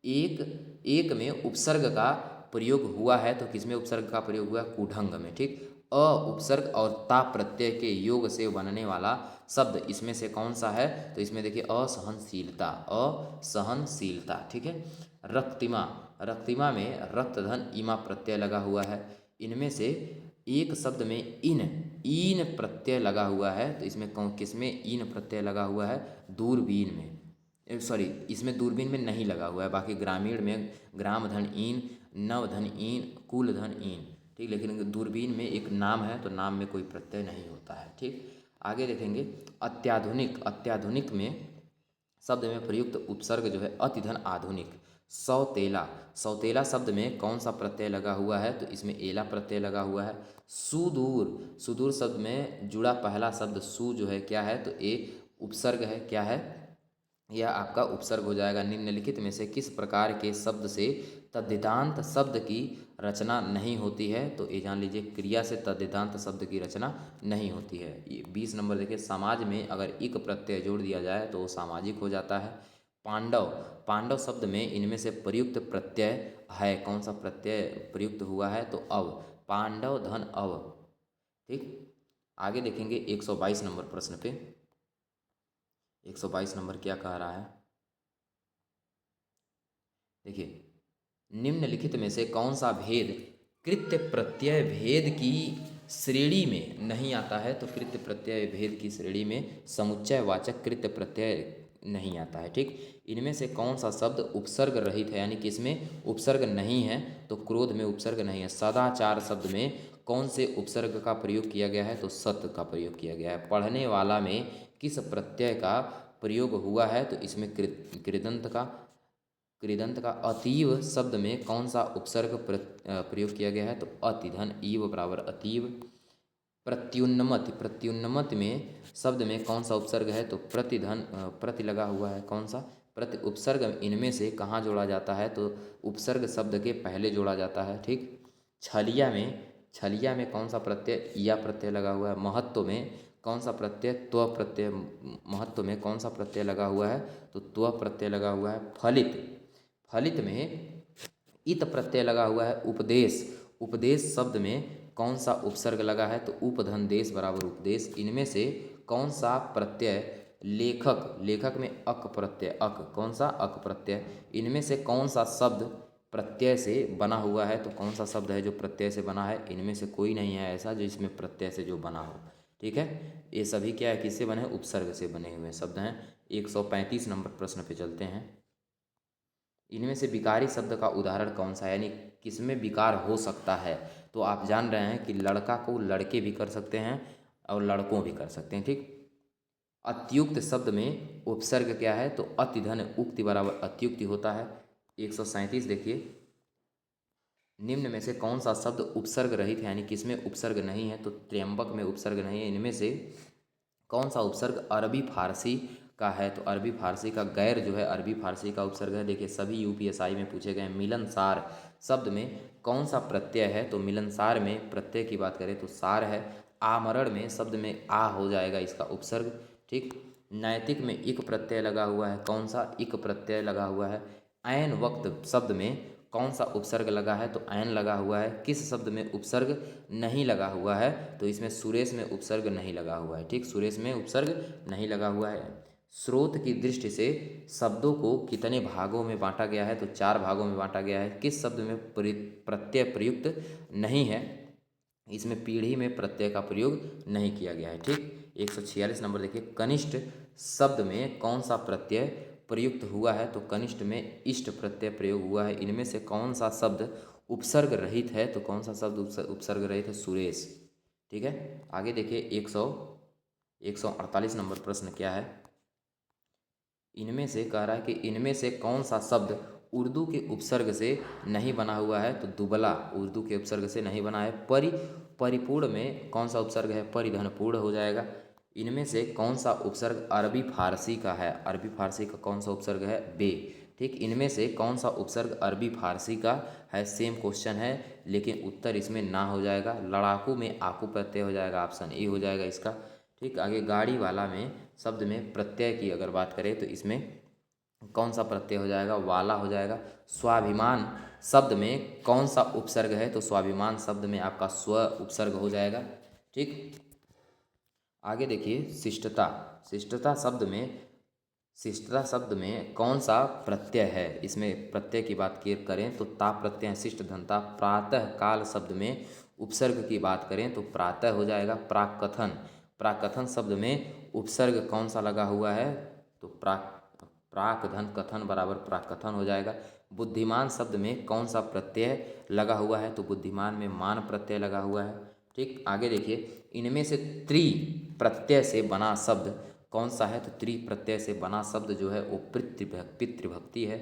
एक एक में उपसर्ग का प्रयोग हुआ है तो किसमें उपसर्ग का प्रयोग हुआ है? कूढंग में। ठीक, अ उपसर्ग और ता प्रत्यय के योग से बनने वाला शब्द इसमें से कौन सा है? तो इसमें देखिए असहनशीलता, असहनशीलता। ठीक है। रक्तिमा, रक्तिमा में रक्त धन इमा प्रत्यय लगा हुआ है। इनमें से एक शब्द में इन प्रत्यय लगा हुआ है तो इसमें कौन किसमें इन प्रत्यय लगा हुआ है? दूरबीन में, सॉरी इसमें दूरबीन में नहीं लगा हुआ है, बाकी ग्रामीण में ग्राम धन ईन, नव धन ईन, कुल धन ईन। ठीक, लेकिन दूरबीन में एक नाम है तो नाम में कोई प्रत्यय नहीं होता है। ठीक, आगे देखेंगे अत्याधुनिक, अत्याधुनिक में शब्द में प्रयुक्त उपसर्ग जो है अतिधन आधुनिक। सौतेला, सौतेला शब्द में कौन सा प्रत्यय लगा हुआ है? तो इसमें एला प्रत्यय लगा हुआ है। सुदूर, सुदूर शब्द में जुड़ा पहला शब्द सु जो है क्या है? तो ए उपसर्ग है। क्या है? यह आपका उपसर्ग हो जाएगा। निम्नलिखित में से किस प्रकार के शब्द से तद्धितांत शब्द की रचना नहीं होती है? तो ये जान लीजिए, क्रिया से तद्धितांत शब्द की रचना नहीं होती है। ये 20 नंबर देखिए, समाज में अगर इक प्रत्यय जोड़ दिया जाए तो वो सामाजिक हो जाता है। पांडव, पांडव शब्द में इनमें से प्रयुक्त प्रत्यय है, कौन सा प्रत्यय प्रयुक्त हुआ है? तो अव, पांडव धन अव। ठीक, आगे देखेंगे 122 नंबर प्रश्न पे। 122 नंबर क्या कह रहा है? देखिए, निम्नलिखित में से कौन सा भेद कृत्य प्रत्यय भेद की श्रेणी में नहीं आता है? तो कृत्य प्रत्यय भेद की श्रेणी में समुच्चयवाचक कृत्य प्रत्यय नहीं आता है। ठीक, इनमें से कौन सा शब्द उपसर्ग रहित है, यानी कि इसमें उपसर्ग नहीं है? तो क्रोध में उपसर्ग नहीं है। सदाचार शब्द में कौन से उपसर्ग का प्रयोग किया गया है? तो सत्य का प्रयोग किया गया है। पढ़ने वाला में किस प्रत्यय का प्रयोग हुआ है? तो इसमें कृदंत का, कृदंत का। अतीव शब्द में कौन सा उपसर्ग प्रयोग किया गया है? तो अतिधन ईव बराबर अतीव। प्रत्युन्नमत, प्रत्युन्नमत में शब्द में कौन सा उपसर्ग है? तो प्रतिधन, प्रति लगा हुआ है। कौन सा? प्रति। उपसर्ग इनमें से कहाँ जोड़ा जाता है? तो उपसर्ग शब्द के पहले जोड़ा जाता है। ठीक, छलिया में, छलिया में कौन सा प्रत्यय? या प्रत्यय लगा हुआ है। महत्व में कौन सा प्रत्यय? त्व प्रत्यय। महत्व में कौन सा प्रत्यय लगा हुआ है? तो त्व प्रत्यय लगा हुआ है। फलित, फलित में इत प्रत्यय लगा हुआ है। उपदेश, उपदेश शब्द में कौन सा उपसर्ग लगा है? तो उपधन देश बराबर उपदेश। इनमें से कौन सा प्रत्यय लेखक, लेखक में अक प्रत्यय, अक, कौन सा? अक प्रत्यय। इनमें से कौन सा शब्द प्रत्यय से बना हुआ है? तो कौन सा शब्द है जो प्रत्यय से बना है? इनमें से कोई नहीं है ऐसा जो इसमें प्रत्यय से जो बना हो। ठीक है, ये सभी क्या है? किससे बने? उपसर्ग से बने हुए शब्द हैं। 135 नंबर प्रश्न पे चलते हैं। इनमें से विकारी शब्द का उदाहरण कौन सा है, यानी किसमें विकार हो सकता है? तो आप जान रहे हैं कि लड़का को लड़के भी कर सकते हैं और लड़कों भी कर सकते हैं। ठीक, अत्युक्त शब्द में उपसर्ग क्या है? तो अतिधन उक्ति बराबर अत्युक्ति होता है। 137 देखिए, निम्न में से कौन सा शब्द उपसर्ग रहित है, यानी किसमें उपसर्ग नहीं है? तो त्र्यंबक में उपसर्ग नहीं है। इनमें से कौन सा उपसर्ग अरबी फारसी का है? तो अरबी फारसी का गैर जो है अरबी फारसी का उपसर्ग है। देखिए, सभी यूपीएसआई में पूछे गए। मिलनसार शब्द में कौन सा प्रत्यय है? तो मिलनसार में प्रत्यय की बात करें तो सार है। आमरण में शब्द में आ हो जाएगा इसका उपसर्ग। ठीक, नैतिक में इक प्रत्यय लगा हुआ है। कौन सा? इक प्रत्यय लगा हुआ है। ऐन वक्त शब्द में कौन सा उपसर्ग लगा है? तो ऐन लगा हुआ है। किस शब्द में उपसर्ग नहीं लगा हुआ है? तो इसमें सुरेश में उपसर्ग नहीं लगा हुआ है। ठीक, सुरेश में उपसर्ग नहीं लगा हुआ है। स्रोत की दृष्टि से शब्दों को कितने भागों में बांटा गया है? तो 4 भागों में बांटा गया है। किस शब्द में प्रत्यय प्रयुक्त नहीं है? इसमें पीढ़ी में प्रत्यय का प्रयोग नहीं किया गया है। ठीक, 146 नंबर देखिए, कनिष्ठ शब्द में कौन सा प्रत्यय प्रयुक्त हुआ है? तो कनिष्ठ में इष्ट प्रत्यय प्रयोग हुआ है। इनमें से कौन सा शब्द उपसर्ग रहित है? तो कौन सा शब्द उपसर्ग रहित है? सुरेश। ठीक है, आगे देखिए 148 नंबर प्रश्न क्या है? इनमें से कह रहा है कि इनमें से कौन सा शब्द उर्दू के उपसर्ग से नहीं बना हुआ है? तो दुबला उर्दू के उपसर्ग से नहीं बना है। परिपूर्ण में कौन सा उपसर्ग है? परिधन पूर्ण हो जाएगा। इनमें से कौन सा उपसर्ग अरबी फारसी का है? अरबी फारसी का कौन सा उपसर्ग है? बे। ठीक, इनमें से कौन सा उपसर्ग अरबी फारसी का है? सेम क्वेश्चन है लेकिन उत्तर इसमें ना हो जाएगा। लड़ाकू में आकू प्रत्यय हो जाएगा, ऑप्शन ए हो जाएगा इसका। ठीक, आगे गाड़ी वाला में शब्द में प्रत्यय की अगर बात करें तो इसमें कौन सा प्रत्यय हो जाएगा, वाला हो जाएगा। स्वाभिमान शब्द में कौन सा उपसर्ग है, तो स्वाभिमान शब्द में आपका स्व उपसर्ग हो जाएगा। ठीक, आगे देखिए शिष्टता। शिष्टता शब्द में शिष्टता शब्द में कौन सा प्रत्यय है, इसमें प्रत्यय की बात करें तो ता प्रत्यय है, शिष्ट धनता। प्रातः काल शब्द में उपसर्ग की बात करें तो प्रातः हो जाएगा। प्राकथन, प्राकथन शब्द में उपसर्ग कौन सा लगा हुआ है, तो प्राक धन कथन बराबर प्राकथन हो जाएगा। बुद्धिमान शब्द में कौन सा प्रत्यय लगा हुआ है, तो बुद्धिमान में मान प्रत्यय लगा हुआ है। ठीक, आगे देखिए इनमें से त्रि प्रत्यय से बना शब्द कौन सा है, तो त्रि प्रत्यय से बना शब्द जो है वो पितृभक्ति है।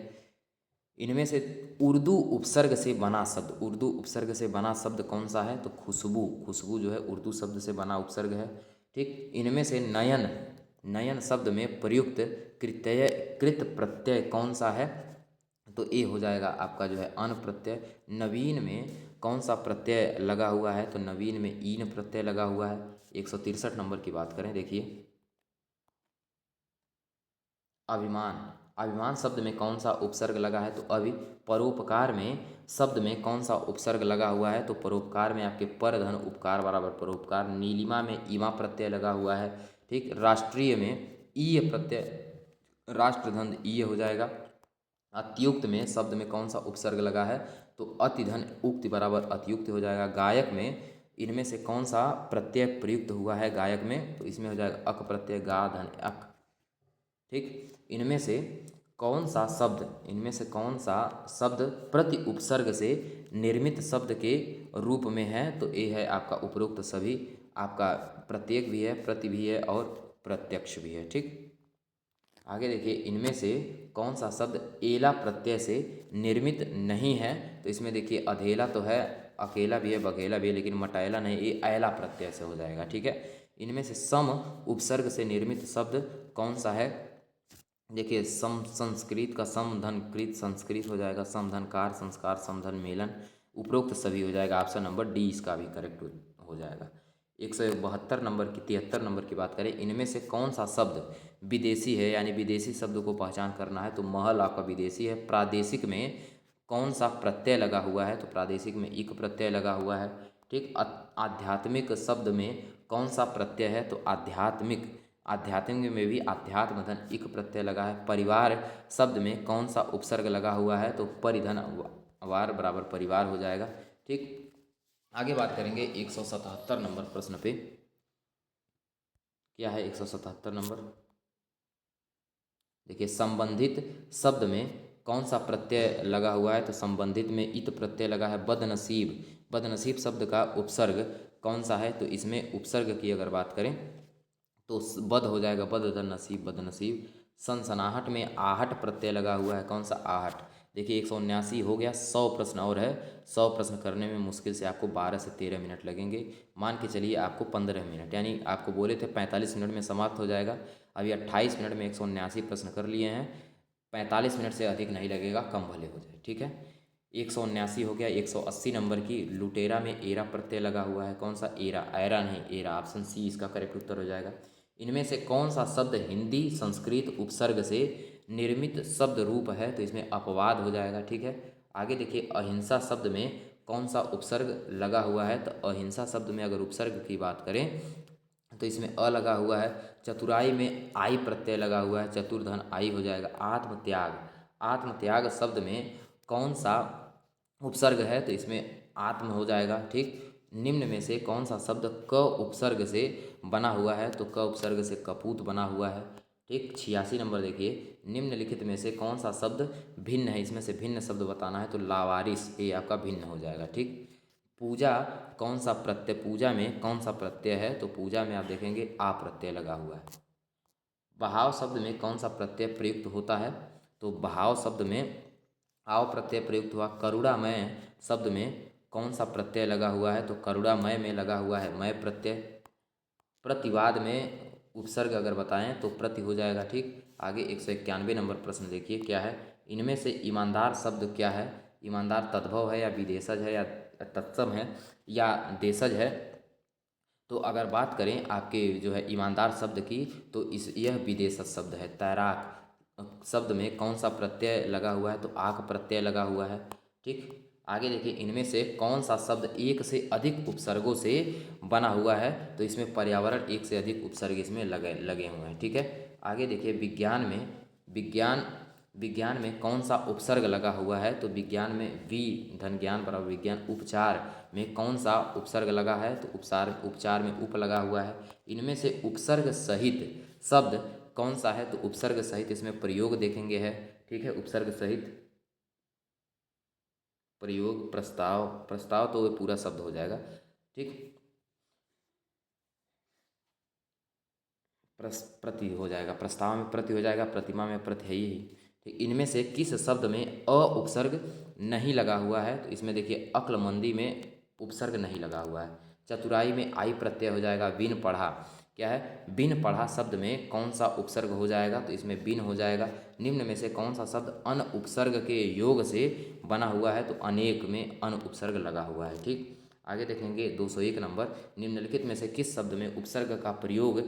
इनमें से उर्दू उपसर्ग से बना शब्द, उर्दू उपसर्ग से बना शब्द कौन सा है, तो खुशबू। खुशबू जो है उर्दू शब्द से बना उपसर्ग है। ठीक, इनमें से नयन, नयन शब्द में प्रयुक्त कृत प्रत्यय कौन सा है, तो ए हो जाएगा आपका जो है अन प्रत्यय। नवीन में कौन सा प्रत्यय लगा हुआ है, तो नवीन में ईन प्रत्यय लगा हुआ है। 163 नंबर की बात करें, देखिए अभिमान, अभिमान शब्द में कौन सा उपसर्ग लगा है, तो अभी। परोपकार में शब्द में कौन सा उपसर्ग लगा हुआ है, तो परोपकार में आपके पर धन उपकार बराबर परोपकार। नीलिमा में ईमा प्रत्यय लगा हुआ है। ठीक, राष्ट्रीय में ईय प्रत्यय, राष्ट्रधन ईय हो जाएगा। अत्युक्त में शब्द में कौन सा उपसर्ग लगा है, तो अतिधन उक्त बराबर अतियुक्त हो जाएगा। गायक में इनमें से कौन सा प्रत्यय प्रयुक्त हुआ है गायक में, तो इसमें हो जाएगा अक प्रत्यय, गा धन अक। ठीक, इनमें से कौन सा शब्द, इनमें से कौन सा शब्द प्रति उपसर्ग से निर्मित शब्द के रूप में है, तो ये है आपका उपरोक्त सभी। आपका प्रत्येक भी है, प्रति भी है और प्रत्यक्ष भी है। ठीक, आगे देखिए इनमें से कौन सा शब्द एला प्रत्यय से निर्मित नहीं है, तो इसमें देखिए अधेला तो है, अकेला भी है, बघेला भी है, लेकिन मटायला नहीं, ये अयला प्रत्यय से हो जाएगा। ठीक है, इनमें से सम उपसर्ग से निर्मित शब्द कौन सा है, देखिए सम संस्कृत का सम धन कृत संस्कृत हो जाएगा। समधन कार संस्कार, समधन मेलन, उपरोक्त सभी हो जाएगा। ऑप्शन नंबर डी इसका भी करेक्ट हो जाएगा। 172 नंबर की 73 नंबर की बात करें, इनमें से कौन सा शब्द विदेशी है, यानी विदेशी शब्द को पहचान करना है, तो महल आपका विदेशी है। प्रादेशिक में कौन सा प्रत्यय लगा हुआ है, तो प्रादेशिक में इक प्रत्यय लगा हुआ है। ठीक, आध्यात्मिक शब्द में कौन सा प्रत्यय है, तो आध्यात्मिक, आध्यात्मिक में भी आध्यात्म धन इक प्रत्यय लगा है। परिवार शब्द में कौन सा उपसर्ग लगा हुआ है, तो परिधन वार बराबर परिवार हो जाएगा। ठीक, आगे बात करेंगे 177 नंबर प्रश्न पे। क्या है 177 नंबर, देखिए संबंधित शब्द में कौन सा प्रत्यय लगा हुआ है, तो संबंधित में इत प्रत्यय लगा है। बदनसीब, बदनसीब शब्द का उपसर्ग कौन सा है, तो इसमें उपसर्ग की अगर बात करें तो बद हो जाएगा, बद नसीब, बदनसीब। सनसनाहट में आहट प्रत्यय लगा हुआ है, कौन सा आहट। देखिए 179 हो गया, 100 प्रश्न और है। 100 प्रश्न करने में मुश्किल से आपको 12 से 13 मिनट लगेंगे। मान के चलिए आपको 15 मिनट, यानी आपको बोले थे 45 मिनट में समाप्त हो जाएगा, अभी 28 मिनट में 179 प्रश्न कर लिए हैं। 45 मिनट से अधिक नहीं लगेगा, कम भले हो जाए। ठीक है, 179 हो गया। 180 नंबर की लुटेरा में एरा प्रत्यय लगा हुआ है, कौन सा एरा, ऐरा नहीं एरा, ऑप्शन सी इसका करेक्ट उत्तर हो जाएगा। इनमें से कौन सा शब्द हिंदी संस्कृत उपसर्ग से निर्मित शब्द रूप है, तो इसमें अपवाद हो जाएगा। ठीक है, आगे देखिए अहिंसा शब्द में कौन सा उपसर्ग लगा हुआ है, तो अहिंसा शब्द में अगर उपसर्ग की बात करें तो इसमें अ लगा हुआ है। चतुराई में आई प्रत्यय लगा हुआ है, चतुर्धन आई हो जाएगा। आत्मत्याग, आत्मत्याग शब्द में कौन सा उपसर्ग है, तो इसमें आत्म हो जाएगा। ठीक, निम्न में से कौन सा शब्द क उपसर्ग से बना हुआ है, तो क उपसर्ग से कपूत बना हुआ है। ठीक, 86 नंबर देखिए, निम्नलिखित में से कौन सा शब्द भिन्न है, इसमें से भिन्न शब्द बताना है, तो लावारिस, ये आपका भिन्न हो जाएगा। ठीक, पूजा कौन सा प्रत्यय, पूजा में कौन सा प्रत्यय है, तो पूजा में आप देखेंगे आ प्रत्यय लगा हुआ है। बहाव शब्द में कौन सा प्रत्यय प्रयुक्त होता है, तो बहाव शब्द में आव प्रत्यय प्रयुक्त हुआ। करुणामय शब्द में कौन सा प्रत्यय लगा हुआ है, तो करुणामय में लगा हुआ है मय प्रत्यय। प्रतिवाद में उपसर्ग अगर बताएं तो प्रति हो जाएगा। ठीक, आगे 191 नंबर प्रश्न देखिए क्या है, इनमें से ईमानदार शब्द क्या है, ईमानदार तद्भव है या विदेशज है या तत्सम है या देशज है, तो अगर बात करें आपके जो है ईमानदार शब्द की, तो इस यह विदेशज शब्द है। तैराक, शब्द में कौन सा प्रत्यय लगा हुआ है, तो आक प्रत्यय लगा हुआ है। ठीक, आगे देखिए, इनमें से कौन सा शब्द एक से अधिक उपसर्गों से बना हुआ है, तो इसमें पर्यावरण एक से अधिक उपसर्ग इसमें लगे लगे हुए हैं। ठीक है, आगे देखिए, विज्ञान विज्ञान में कौन सा उपसर्ग लगा हुआ है, तो विज्ञान में वि धन ज्ञान बराबर विज्ञान। उपचार में कौन सा उपसर्ग लगा है, तो उपचार में उप लगा हुआ है। इनमें से उपसर्ग सहित शब्द कौन सा है, तो उपसर्ग सहित इसमें प्रयोग देखेंगे है। ठीक है, उपसर्ग सहित प्रयोग, प्रस्ताव, प्रस्ताव तो वो पूरा शब्द हो जाएगा। ठीक, प्रति हो जाएगा, प्रस्ताव में प्रति हो जाएगा, प्रतिमा में प्रति है ही। ठीक, इनमें से किस शब्द में अ उपसर्ग नहीं लगा हुआ है, तो इसमें देखिए, अक्लमंदी में उपसर्ग नहीं लगा हुआ है। चतुराई में आई प्रत्यय हो जाएगा। बिन पढ़ा, क्या है, बिन पढ़ा शब्द में कौन सा उपसर्ग हो जाएगा, तो इसमें बिन हो जाएगा। निम्न में से कौन सा शब्द अन उपसर्ग के योग से बना हुआ है, तो अनेक में अन उपसर्ग लगा हुआ है। ठीक, आगे देखेंगे 201 नंबर, निम्नलिखित में से किस शब्द में उपसर्ग का प्रयोग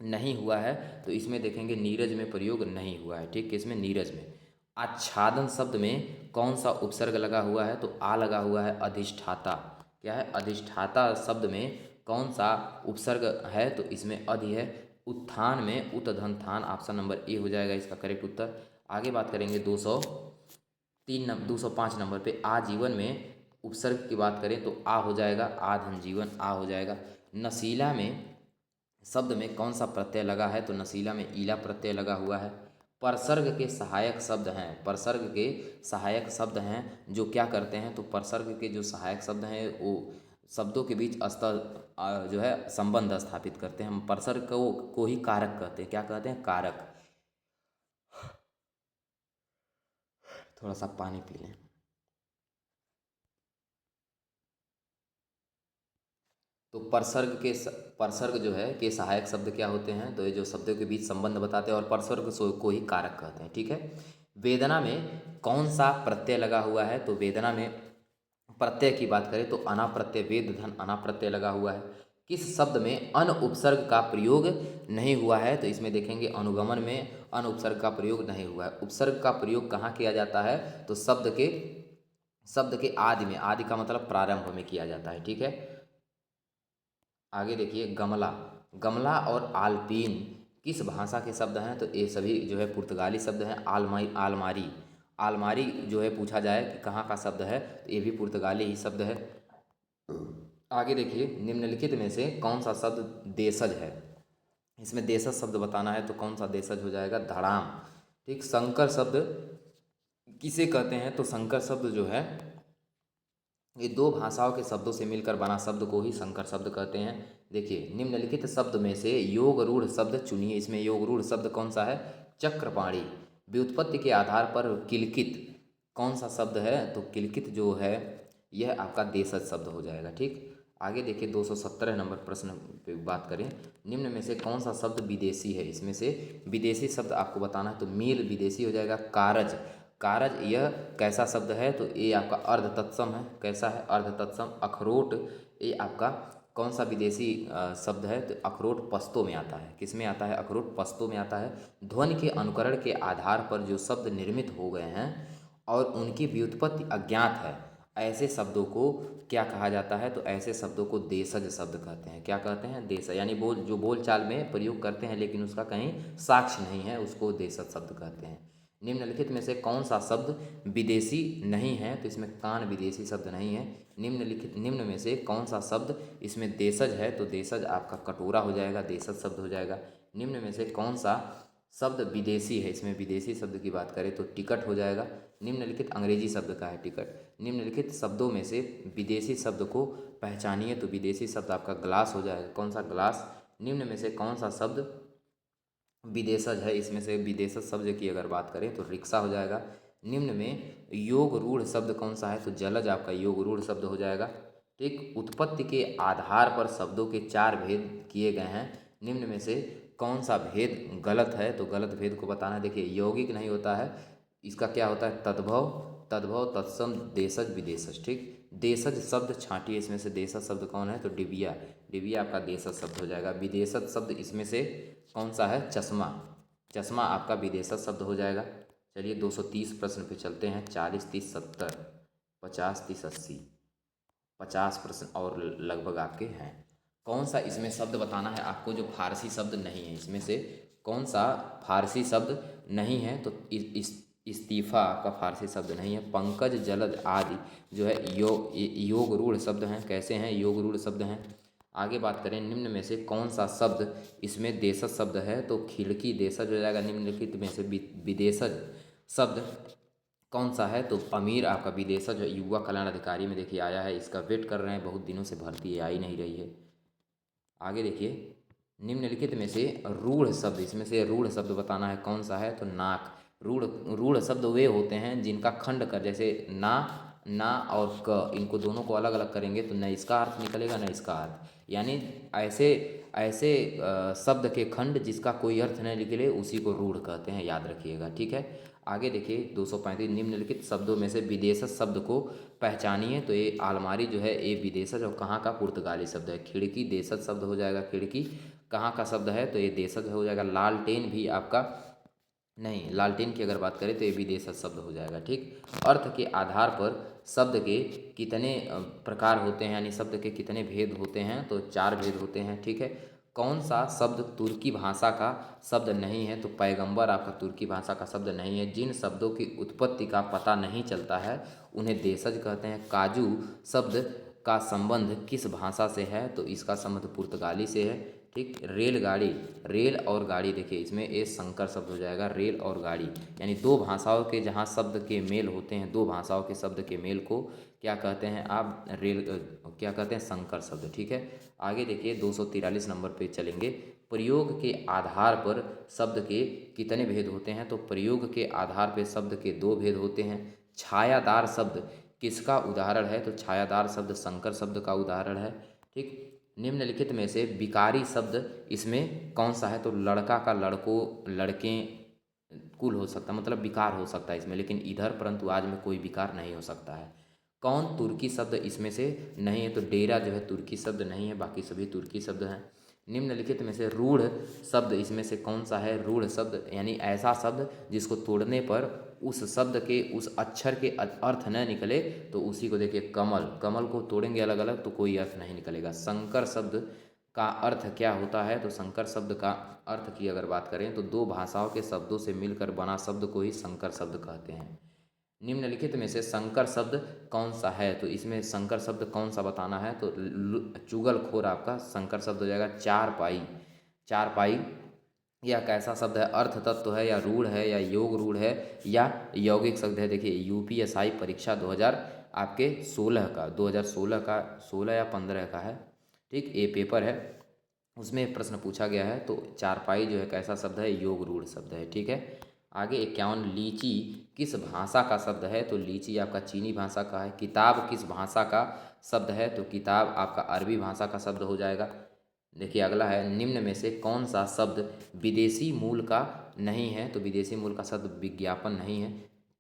नहीं हुआ है, तो इसमें देखेंगे नीरज में प्रयोग नहीं हुआ है। ठीक, किसमें, नीरज में। आच्छादन शब्द में कौन सा उपसर्ग लगा हुआ है, तो आ लगा हुआ है। अधिष्ठाता, क्या है, अधिष्ठाता शब्द में कौन सा उपसर्ग है, तो इसमें अधि है। उत्थान में उत धन थान, ऑप्शन नंबर ए हो जाएगा इसका करेक्ट उत्तर। आगे बात करेंगे 205 नंबर पे, आजीवन में उपसर्ग की बात करें तो आ हो जाएगा। आ धन जीवन, आ हो जाएगा। नशीला में शब्द में कौन सा प्रत्यय लगा है, तो नशीला में ईला प्रत्यय लगा हुआ है। परसर्ग के सहायक शब्द हैं, परसर्ग के सहायक शब्द हैं जो क्या करते हैं, तो परसर्ग के जो सहायक शब्द हैं वो शब्दों के बीच जो है संबंध स्थापित करते हैं। हम परसर्ग को ही कारक कहते हैं। क्या कहते हैं, कारक। थोड़ा सा पानी पी लें। तो परसर्ग जो है के सहायक शब्द क्या होते हैं, तो ये जो शब्दों के बीच संबंध बताते हैं, और परसर्ग को ही कारक कहते हैं। ठीक है, वेदना में कौन सा प्रत्यय लगा हुआ है, तो वेदना में प्रत्यय की बात करें तो अना प्रत्यय, वेद धन अना प्रत्यय लगा हुआ है। किस शब्द में अन उपसर्ग का प्रयोग नहीं हुआ है, तो इसमें देखेंगे अनुगमन में अन उपसर्ग का प्रयोग नहीं हुआ है। उपसर्ग का प्रयोग कहाँ किया जाता है, तो शब्द के आदि में, आदि का मतलब प्रारंभ में किया जाता है। ठीक है, आगे देखिए, गमला, गमला और आलपीन किस भाषा के शब्द हैं, तो ये सभी जो है पुर्तगाली शब्द हैं। आलमारी, आलमारी जो है पूछा जाए कि कहाँ का शब्द है, तो ये भी पुर्तगाली ही शब्द है। आगे देखिए, निम्नलिखित में से कौन सा शब्द देशज है, इसमें देशज शब्द बताना है, तो कौन सा देशज हो जाएगा, धड़ाम। ठीक, संकर शब्द किसे कहते हैं, तो संकर शब्द जो है ये दो भाषाओं के शब्दों से मिलकर बना शब्द को ही संकर शब्द कहते हैं। देखिए, निम्नलिखित शब्द में से योग रूढ़ शब्द चुनिए। इसमें योग रूढ़ शब्द कौन सा है, चक्रपाणी। व्युत्पत्ति के आधार पर किलकित कौन सा शब्द है, तो किलकित जो है यह आपका देशज शब्द हो जाएगा। ठीक, आगे देखिए 217 नंबर प्रश्न पे बात करें, निम्न में से कौन सा शब्द विदेशी है, इसमें से विदेशी शब्द आपको बताना है, तो मील विदेशी हो जाएगा। कारज, कारज यह कैसा शब्द है, तो ये आपका अर्ध तत्सम है। कैसा है, अर्ध तत्सम। अखरोट ये आपका कौन सा विदेशी शब्द है, तो अखरोट पश्तो में आता है। किस में आता है, अखरोट पश्तो में आता है। ध्वनि के अनुकरण के आधार पर जो शब्द निर्मित हो गए हैं और उनकी व्युत्पत्ति अज्ञात है, ऐसे शब्दों को क्या कहा जाता है, तो ऐसे शब्दों को देशज शब्द कहते हैं। क्या कहते हैं, देशज, यानी जो बोल चाल में प्रयोग करते हैं लेकिन उसका कहीं साक्ष्य नहीं है, उसको देशज शब्द कहते हैं। निम्नलिखित में से कौन सा शब्द विदेशी नहीं है, तो इसमें कान विदेशी शब्द नहीं है। निम्न में से कौन सा शब्द इसमें देशज है, तो देशज आपका कटोरा हो जाएगा, देशज शब्द हो जाएगा। निम्न में से कौन सा शब्द विदेशी है, इसमें विदेशी शब्द की बात करें तो टिकट हो जाएगा। निम्नलिखित अंग्रेजी शब्द का है टिकट। निम्नलिखित शब्दों में से विदेशी शब्द को पहचानिए, तो विदेशी शब्द आपका ग्लास हो जाएगा। कौन सा, ग्लास। निम्न में से कौन सा शब्द विदेशज है, इसमें से विदेशज शब्द की अगर बात करें तो रिक्शा हो जाएगा। निम्न में योग रूढ़ शब्द कौन सा है, तो जलज आपका योग रूढ़ शब्द हो जाएगा। ठीक, उत्पत्ति के आधार पर शब्दों के 4 भेद किए गए हैं। निम्न में से कौन सा भेद गलत है, तो गलत भेद को बताना है। देखिए, यौगिक नहीं होता है, इसका क्या होता है, तद्भव, तद्भव, तत्सम, देशज, विदेशज। ठीक, देशज शब्द छांटिए, इसमें से देशज शब्द कौन है, तो डिबिया, डिबिया आपका देशज शब्द हो जाएगा। विदेशज शब्द इसमें से कौन सा है, चश्मा। चश्मा आपका विदेशज शब्द हो जाएगा। चलिए 230 प्रश्न पे चलते हैं। 40, 30, 70, 50, 30, 80, 50 प्रश्न और लगभग आपके हैं। कौन सा इसमें शब्द बताना है आपको जो फारसी शब्द नहीं है? इसमें से कौन सा फारसी शब्द नहीं है? तो इस्तीफ़ा आपका फारसी शब्द नहीं है। पंकज, जलद आदि जो है योग रूढ़ शब्द हैं। कैसे हैं? योग रूढ़ शब्द हैं। आगे बात करें, निम्न में से कौन सा शब्द इसमें देशज शब्द है? तो खिड़की देशज हो जाएगा। निम्नलिखित में से विदेशज शब्द कौन सा है? तो अमीर आपका विदेशज जो युवा कल्याण अधिकारी में देखिए आया है। इसका वेट कर रहे हैं, बहुत दिनों से भर्ती आ ही नहीं रही है। आगे देखिए, निम्नलिखित में से रूढ़ शब्द, इसमें से रूढ़ शब्द बताना है कौन सा है? तो नाक। रूढ़ रूढ़ शब्द वे होते हैं जिनका खंड कर, जैसे ना और क, इनको दोनों को अलग अलग करेंगे तो न इसका अर्थ निकलेगा न इसका अर्थ, यानी ऐसे ऐसे शब्द के खंड जिसका कोई अर्थ नहीं निकले उसी को रूढ़ कहते हैं, याद रखिएगा। ठीक है, आगे देखिए 235, निम्नलिखित शब्दों में से विदेशज शब्द को पहचानिए। तो ये आलमारी जो है ये विदेशज और कहाँ का? पुर्तगाली शब्द है। खिड़की देशज शब्द हो जाएगा। खिड़की कहाँ का शब्द है? तो ये देशज हो जाएगा। लालटेन भी आपका नहीं, लालटेन की अगर बात करें तो ये विदेशज शब्द हो जाएगा। ठीक, अर्थ के आधार पर शब्द के कितने प्रकार होते हैं, यानी शब्द के कितने भेद होते हैं? तो 4 भेद होते हैं। ठीक है, कौन सा शब्द तुर्की भाषा का शब्द नहीं है? तो पैगंबर आपका तुर्की भाषा का शब्द नहीं है। जिन शब्दों की उत्पत्ति का पता नहीं चलता है उन्हें देशज कहते हैं। काजू शब्द का संबंध किस भाषा से है? तो इसका संबंध पुर्तगाली से है। ठीक, रेलगाड़ी, रेल और गाड़ी देखिए इसमें ये संकर शब्द हो जाएगा। रेल और गाड़ी यानी दो भाषाओं के जहाँ शब्द के मेल होते हैं, दो भाषाओं के शब्द के मेल को क्या कहते हैं आप? क्या कहते हैं? संकर शब्द। ठीक है, आगे देखिए 243 नंबर पे चलेंगे। प्रयोग के आधार पर शब्द के कितने भेद होते हैं? तो प्रयोग के आधार पर शब्द के 2 भेद होते हैं। छायादार शब्द किसका उदाहरण है? तो छायादार शब्द संकर शब्द का उदाहरण है। ठीक, निम्नलिखित में से विकारी शब्द इसमें कौन सा है? तो लड़का का लड़कों, लड़के कुल हो सकता है, मतलब विकार हो सकता है इसमें, लेकिन इधर परंतु आज में कोई विकार नहीं हो सकता है। कौन तुर्की शब्द इसमें से नहीं है? तो डेरा जो है तुर्की शब्द नहीं है, बाकी सभी तुर्की शब्द हैं। निम्नलिखित में से रूढ़ शब्द इसमें से कौन सा है? रूढ़ शब्द यानी ऐसा शब्द जिसको तोड़ने पर उस शब्द के उस अक्षर के अर्थ न निकले तो उसी को देखिए कमल। कमल को तोड़ेंगे अलग अलग तो कोई अर्थ नहीं निकलेगा। संकर शब्द का अर्थ क्या होता है? तो संकर शब्द का अर्थ की अगर बात करें तो दो भाषाओं के शब्दों से मिलकर बना शब्द को ही संकर शब्द कहते हैं। निम्नलिखित में से संकर शब्द कौन सा है? तो इसमें संकर शब्द कौन सा बताना है? तो चुगलखोर आपका संकर शब्द हो जाएगा। चारपाई, चारपाई यह कैसा शब्द है? अर्थ तत्व है या रूढ़ है या योग रूढ़ है या यौगिक शब्द है? देखिए यूपीएसआई परीक्षा 2000 आपके 16 का 2016 का 16 या 15 का है। ठीक, ये पेपर है, उसमें प्रश्न पूछा गया है। तो चारपाई जो है कैसा शब्द है? योग रूढ़ शब्द है। ठीक है, आगे 51, लीची किस भाषा का शब्द है? तो लीची आपका चीनी भाषा का है। किताब किस भाषा का शब्द है? तो किताब आपका अरबी भाषा का शब्द हो जाएगा। देखिए अगला है, निम्न में से कौन सा शब्द विदेशी मूल का नहीं है? तो विदेशी मूल का शब्द विज्ञापन नहीं है।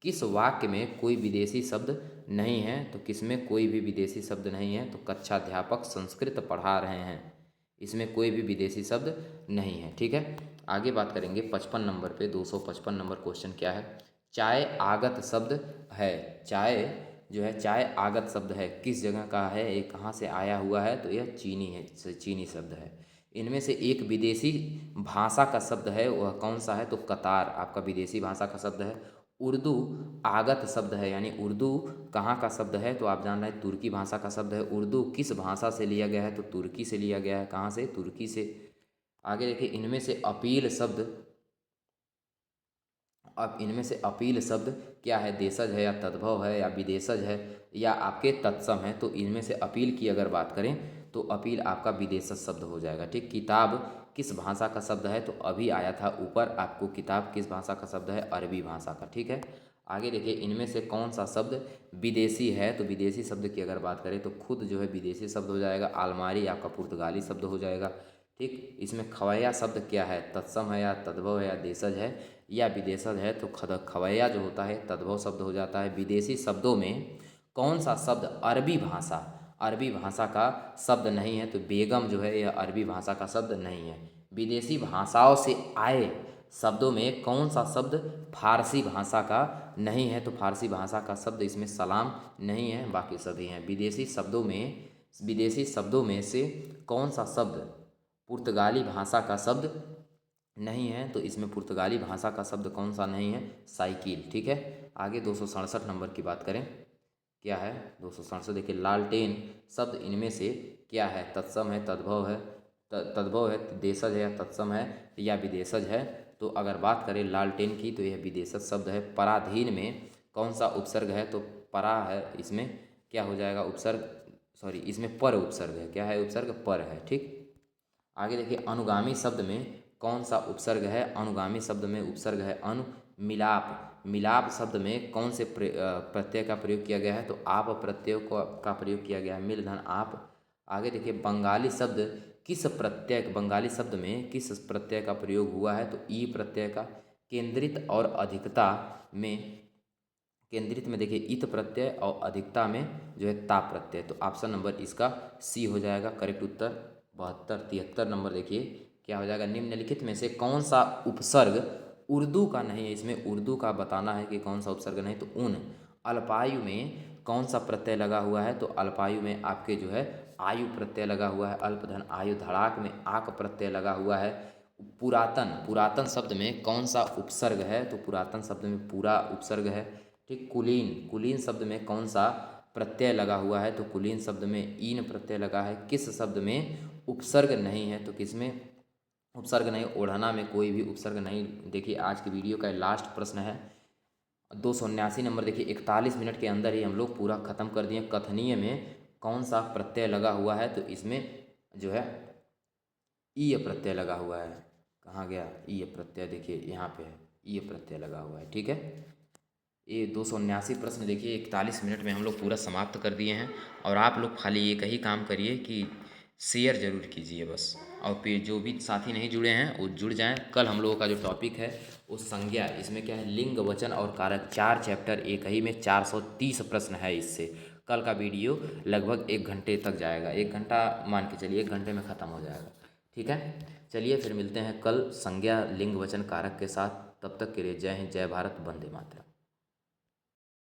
किस वाक्य में कोई विदेशी शब्द नहीं है? तो किसमें कोई भी विदेशी शब्द नहीं है? तो कक्षाध्यापक संस्कृत पढ़ा रहे हैं, इसमें कोई भी विदेशी शब्द नहीं है। ठीक है, आगे बात करेंगे 55 नंबर पे। 255 नंबर क्वेश्चन क्या है? चाय आगत शब्द है। चाय जो है, चाय आगत शब्द है, किस जगह का है? ये कहाँ से आया हुआ है? तो यह चीनी है, चीनी शब्द है। इनमें से एक विदेशी भाषा का शब्द है, वह कौन सा है? तो कतार आपका विदेशी भाषा का शब्द है। उर्दू आगत शब्द है, यानी उर्दू कहाँ का शब्द है? तो आप जान रहे हैं तुर्की भाषा का शब्द है। उर्दू किस भाषा से लिया गया है? तो तुर्की से लिया गया है। कहाँ से? तुर्की से। आगे देखिए, इनमें से अपील शब्द, अब इनमें से अपील शब्द क्या है? देशज है या तद्भव है या विदेशज है या आपके तत्सम है? तो इनमें से अपील की अगर बात करें तो अपील आपका विदेशज शब्द हो जाएगा। ठीक, किताब किस भाषा का शब्द है? तो अभी आया था ऊपर आपको, किताब किस भाषा का शब्द है? अरबी भाषा का। ठीक है, आगे देखिए, इनमें से कौन सा शब्द विदेशी है? तो विदेशी शब्द की अगर बात करें तो खुद जो है विदेशी शब्द हो जाएगा। अलमारी आपका पुर्तगाली शब्द हो जाएगा। ठीक, इसमें खवैया शब्द क्या है? तत्सम है या तद्भव है या देशज है या विदेशज है? तो खवैया जो होता है तद्भव शब्द हो जाता है। विदेशी शब्दों में कौन सा शब्द अरबी भाषा, अरबी भाषा का शब्द नहीं है? तो बेगम जो है यह अरबी भाषा का शब्द नहीं है। विदेशी भाषाओं से आए शब्दों में कौन सा शब्द फारसी भाषा का नहीं है? तो फारसी भाषा का शब्द इसमें सलाम नहीं है, बाकी सभी हैं। विदेशी शब्दों में से कौन सा शब्द पुर्तगाली भाषा का शब्द नहीं है? तो इसमें पुर्तगाली भाषा का शब्द कौन सा नहीं है? साइकिल। ठीक है, आगे 267 नंबर की बात करें, क्या है 267? देखिए, लालटेन शब्द इनमें से क्या है? तत्सम है, तद्भव है, तद्भव है, देशज है, या तत्सम है, या विदेशज है? तो अगर बात करें लालटेन की तो यह विदेशज शब्द है। पराधीन में कौन सा उपसर्ग है? तो परा है, इसमें क्या हो जाएगा उपसर्ग? सॉरी, इसमें पर उपसर्ग है। क्या है उपसर्ग? पर है। ठीक, आगे देखिए, अनुगामी शब्द में कौन सा उपसर्ग है? अनुगामी शब्द में उपसर्ग है अनु। मिलाप शब्द में कौन से प्रत्यय का प्रयोग किया गया है? तो आप प्रत्यय का प्रयोग किया गया है, मिल धन आप। आगे देखिए, बंगाली शब्द में किस प्रत्यय का प्रयोग हुआ है? तो ई प्रत्यय का। केंद्रित और अधिकता में, केंद्रित में देखिए इत प्रत्यय और अधिकता में जो है ता प्रत्यय। तो ऑप्शन नंबर इसका सी हो जाएगा करेक्ट उत्तर। 73 नंबर देखिए क्या हो जाएगा? निम्नलिखित में से कौन सा उपसर्ग उर्दू का नहीं है? इसमें उर्दू का बताना है कि कौन सा उपसर्ग नहीं। तो उन। अल्पायु में कौन सा प्रत्यय लगा हुआ है? तो अल्पायु में आपके जो है आयु प्रत्यय लगा हुआ है। अल्पधन आयु। धड़ाक में आक प्रत्यय लगा हुआ है। पुरातन शब्द में कौन सा उपसर्ग है? तो पुरातन शब्द में पूरा उपसर्ग है। ठीक, कुलीन शब्द में कौन सा प्रत्यय लगा हुआ है? तो कुलीन शब्द में ईन प्रत्यय लगा है। किस शब्द में उपसर्ग नहीं है? तो किसमें उपसर्ग नहीं? ओढ़ना में कोई भी उपसर्ग नहीं। देखिए, आज की वीडियो का लास्ट प्रश्न है 279 नंबर। देखिए, 41 मिनट के अंदर ही हम लोग पूरा ख़त्म कर दिए। कथनीय में कौन सा प्रत्यय लगा हुआ है? तो इसमें जो है ईय प्रत्यय लगा हुआ है। कहाँ गया ईय प्रत्यय? देखिए यहाँ पे है, ईय प्रत्यय लगा हुआ है। ठीक है, ये 279 प्रश्न देखिए 41 मिनट में हम लोग पूरा समाप्त कर दिए हैं। और आप लोग खाली एक ही काम करिए कि शेयर ज़रूर कीजिए बस। और फिर जो भी साथी नहीं जुड़े हैं वो जुड़ जाएं। कल हम लोगों का जो टॉपिक है वो संज्ञा, इसमें क्या है? लिंग, वचन और कारक, 4 चैप्टर एक ही में 430 प्रश्न है। इससे कल का वीडियो लगभग 1 घंटे तक जाएगा। 1 घंटा मान के चलिए, 1 घंटे में ख़त्म हो जाएगा। ठीक है, चलिए फिर मिलते हैं कल संज्ञा, लिंग, वचन, कारक के साथ। तब तक के लिए जय हिंद, जय भारत, वंदे मातरम।